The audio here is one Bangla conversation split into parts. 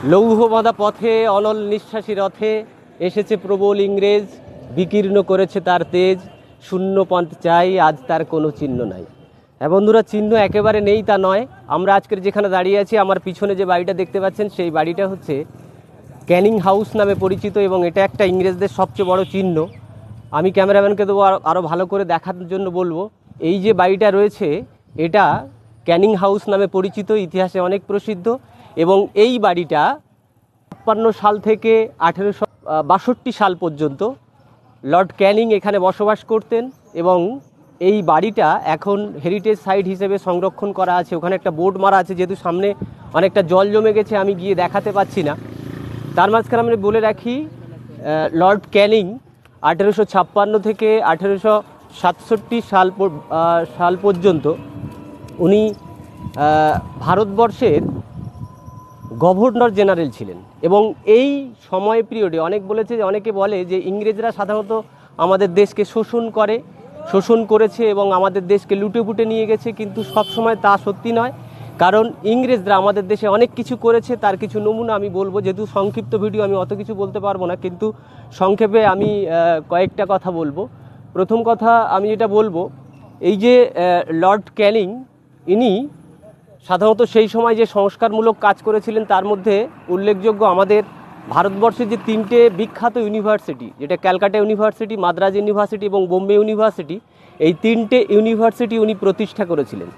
লৌহ বাঁধা পথে অনল নিঃশ্বাসী রথে এসেছে প্রবল ইংরেজ, বিকীর্ণ করেছে তার তেজ, শূন্য পথ চাই আজ তার কোনো চিহ্ন নাই। হ্যাঁ বন্ধুরা, চিহ্ন একেবারে নেই তা নয়। আমরা আজকের যেখানে দাঁড়িয়ে আছি, আমার পিছনে যে বাড়িটা দেখতে পাচ্ছেন, সেই বাড়িটা হচ্ছে ক্যানিং হাউস নামে পরিচিত এবং এটা একটা ইংরেজদের সবচেয়ে বড় চিহ্ন। আমি ক্যামেরাম্যানকে দেবো আরও ভালো করে দেখার জন্য বলবো। এই যে বাড়িটা রয়েছে এটা ক্যানিং হাউস নামে পরিচিত, ইতিহাসে অনেক প্রসিদ্ধ। এবং এই বাড়িটা 56 সাল থেকে 1862 সাল পর্যন্ত লর্ড ক্যানিং এখানে বসবাস করতেন এবং এই বাড়িটা এখন হেরিটেজ সাইট হিসেবে সংরক্ষণ করা আছে। ওখানে একটা বোর্ড মারা আছে, যেহেতু সামনে অনেকটা জল জমে গেছে আমি গিয়ে দেখাতে পাচ্ছি না। তার মাঝখানে আমি বলে রাখি, লর্ড ক্যানিং 1856 থেকে 1867 সাল পর্যন্ত উনি ভারতবর্ষের গভর্নর জেনারেল ছিলেন। এবং এই সময় পিরিয়ডে অনেকে বলে যে ইংরেজরা সাধারণত আমাদের দেশকে শোষণ করেছে এবং আমাদের দেশকে লুটে পুটে নিয়ে গেছে, কিন্তু সবসময় তা সত্যি নয়। কারণ ইংরেজরা আমাদের দেশে অনেক কিছু করেছে, তার কিছু নমুনা আমি বলবো। যেহেতু সংক্ষিপ্ত ভিডিও, আমি অত কিছু বলতে পারবো না, কিন্তু সংক্ষেপে আমি কয়েকটা কথা বলবো। প্রথম কথা আমি যেটা বলবো, এই যে লর্ড ক্যানিং, ইনি সাধারণত সেই সময় যে সংস্কারমূলক কাজ করেছিলেন তার মধ্যে উল্লেখযোগ্য আমাদের ভারতবর্ষের যে 3টে বিখ্যাত ইউনিভার্সিটি, যেটা ক্যালকাটা ইউনিভার্সিটি, মাদ্রাজ ইউনিভার্সিটি এবং বোম্বে ইউনিভার্সিটি, এই 3টে ইউনিভার্সিটি উনি প্রতিষ্ঠা করেছিলেন।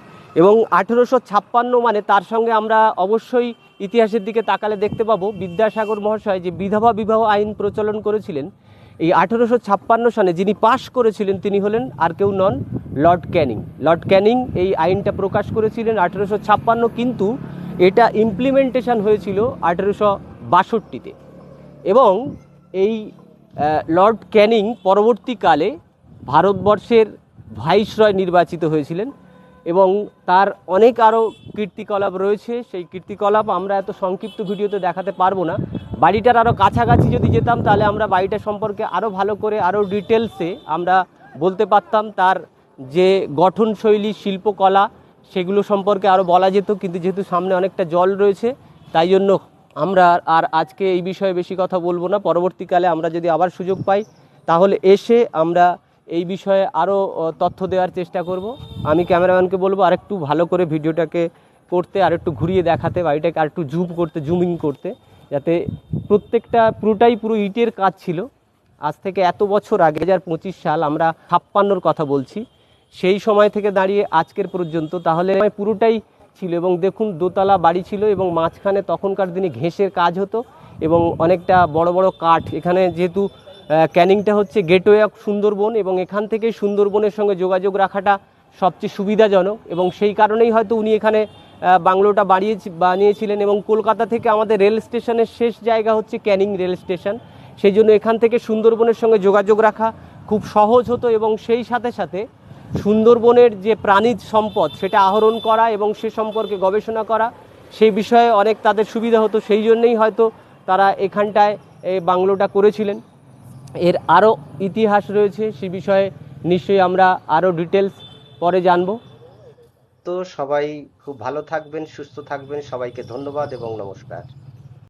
এবং 1856 মানে তার সঙ্গে আমরা অবশ্যই ইতিহাসের দিকে তাকালে দেখতে পাবো বিদ্যাসাগর মহাশয় যে বিধবা বিবাহ আইন প্রচলন করেছিলেন, এই 1856 সালে যিনি পাশ করেছিলেন তিনি হলেন আর কেউ নন, লর্ড ক্যানিং। লর্ড ক্যানিং এই আইনটা প্রকাশ করেছিলেন 1856, কিন্তু এটা ইমপ্লিমেন্টেশন হয়েছিল 1862-তে। এবং এই লর্ড ক্যানিং পরবর্তীকালে ভারতবর্ষের ভাইসরয় নির্বাচিত হয়েছিলেন এবং তার অনেক আরও কীর্তিকলাপ রয়েছে। সেই কীর্তিকলাপ আমরা এত সংক্ষিপ্ত ভিডিওতে দেখাতে পারবো না। বাড়িটার আরও কাছাকাছি যদি যেতাম তাহলে আমরা বাড়িটা সম্পর্কে আরও ভালো করে আরও ডিটেলসে আমরা বলতে পারতাম। তার যে গঠনশৈলী, শিল্পকলা, সেগুলো সম্পর্কে আরও বলা যেত, কিন্তু যেহেতু সামনে অনেকটা জল রয়েছে তাই জন্য আমরা আর আজকে এই বিষয়ে বেশি কথা বলবো না। পরবর্তীকালে আমরা যদি আবার সুযোগ পাই তাহলে এসে আমরা এই বিষয়ে আরও তথ্য দেওয়ার চেষ্টা করব। আমি ক্যামেরাম্যানকে বলবো আরেকটু ভালো করে ভিডিওটাকে করতে, আরেকটু ঘুরিয়ে দেখাতে, বাড়িটাকে আরেকটু জুমিং করতে, যাতে পুরো ইটের কাজ ছিল। আজ থেকে এত বছর আগে, 2025 সাল, আমরা 56-র কথা বলছি, সেই সময় থেকে দাঁড়িয়ে আজকের পর্যন্ত, তাহলে পুরোটাই ছিল। এবং দেখুন, দোতলা বাড়ি ছিল এবং মাঝখানে তখনকার দিনে ঘেঁষের কাজ হতো এবং অনেকটা বড় বড় কাঠ। এখানে যেহেতু ক্যানিংটা হচ্ছে গেটওয়ে অফ সুন্দরবন এবং এখান থেকে সুন্দরবনের সঙ্গে যোগাযোগ রাখাটা সবচেয়ে সুবিধাজনক, এবং সেই কারণেই হয়তো উনি এখানে বাংলোটা বানিয়েছিলেন। এবং কলকাতা থেকে আমাদের রেল স্টেশনের শেষ জায়গা হচ্ছে ক্যানিং রেল স্টেশন, সেই জন্য এখান থেকে সুন্দরবনের সঙ্গে যোগাযোগ রাখা খুব সহজ হতো এবং সেই সাথে সাথে সুন্দরবনের যে প্রাণীজ সম্পদ সেটা আহরণ করা এবং সে সম্পর্কে গবেষণা করা, সেই বিষয়ে অনেক তাদের সুবিধা হতো। সেই জন্যই হয়তো তারা এখানটায় এই বাংলোটা করেছিলেন। এর আরও ইতিহাস রয়েছে, সে বিষয়ে নিশ্চয়ই আমরা আরও ডিটেলস পরে জানব। তো সবাই খুব ভালো থাকবেন, সুস্থ থাকবেন। সবাইকে ধন্যবাদ এবং নমস্কার।